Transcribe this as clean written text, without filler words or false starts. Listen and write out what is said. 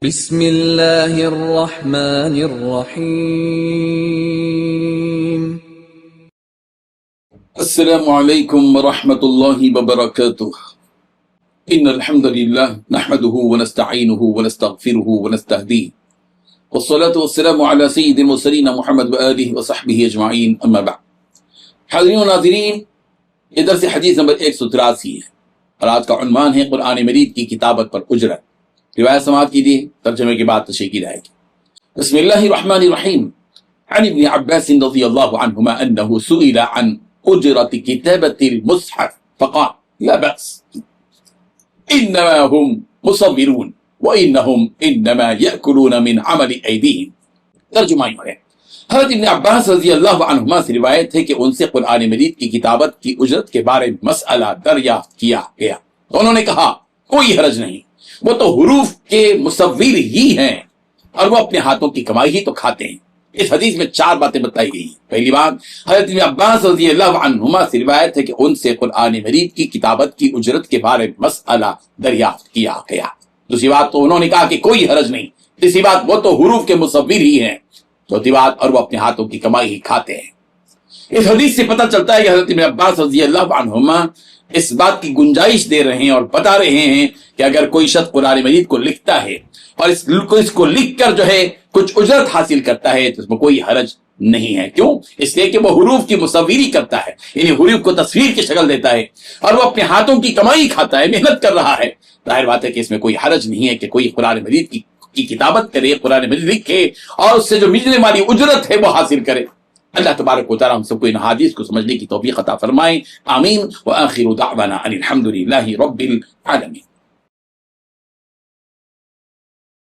بسم اللہ الرحمن الرحیم۔ السلام علیکم ورحمۃ اللہ وبرکاتہ۔ ان الحمد للہ نحمده ونستعینه ونستغفره ونستهدیه والصلاة والسلام علی سید المرسلین محمد وآلہ وصحبہ اجمعین، اما بعد۔ حاضرین و ناظرین، یہ درس حدیث نمبر 183 ہے اور آج کا عنوان ہے قرآن مجید کی کتابت پر اجرت۔ روایت سماعت کیجیے، ترجمے کے بعد تشریح کی جائے گی۔ بسم اللہ الرحمن الرحیم۔ عن ابن عباس رضی اللہ عنہما انہ سئل عن اجرت کتابت المصحف فقال لا بأس انما هم مصورون وانہم انما یأکلون من عمل ایدیہم۔ ترجمہ یہ ہے، حضرت ابن عباس رضی اللہ عنہما سے روایت ہے کہ ان سے قرآن مجید کی کتابت کی اجرت کے بارے میں مسئلہ دریافت کیا گیا تو انہوں نے کہا کوئی حرج نہیں، وہ تو حروف کے مصور ہی ہیں اور وہ اپنے ہاتھوں کی کمائی ہی تو کھاتے ہیں۔ اس حدیث میں 4 باتیں بتائی گئی ہیں۔ پہلی بات، حضرت ابن عباس رضی اللہ عنہما سے روایت ہے کہ ان سے قرآن مجید کی کتابت کی اجرت کے بارے میں مسئلہ دریافت کیا گیا۔ دوسری بات، تو انہوں نے کہا کہ کوئی حرج نہیں۔ تیسری بات، وہ تو حروف کے مصور ہی ہیں۔ چوتھی بات، اور وہ اپنے ہاتھوں کی کمائی ہی کھاتے ہیں۔ اس حدیث سے پتہ چلتا ہے کہ حضرت ابن عباس رضی اللہ عنہما اس بات کی گنجائش دے رہے ہیں اور بتا رہے ہیں کہ اگر کوئی شخص قرآن مجید کو لکھتا ہے اور اس کو لکھ کر جو ہے کچھ اجرت حاصل کرتا ہے تو اس میں کوئی حرج نہیں ہے۔ کیوں؟ اس لیے کہ وہ حروف کی مصوری کرتا ہے، یعنی حروف کو تصویر کی شکل دیتا ہے اور وہ اپنے ہاتھوں کی کمائی کھاتا ہے، محنت کر رہا ہے۔ ظاہر بات ہے کہ اس میں کوئی حرج نہیں ہے کہ کوئی قرآن مجید کی کتابت کرے، قرآن مجید لکھے اور اس سے جو ملنے والی اجرت ہے وہ حاصل کرے۔ اللہ تبارک و تعالی ہم سب کو ان حدیث کو سمجھنے کی توفیق عطا فرمائے، آمین۔ وآخر دعوانا ان الحمد للہ رب العالمین۔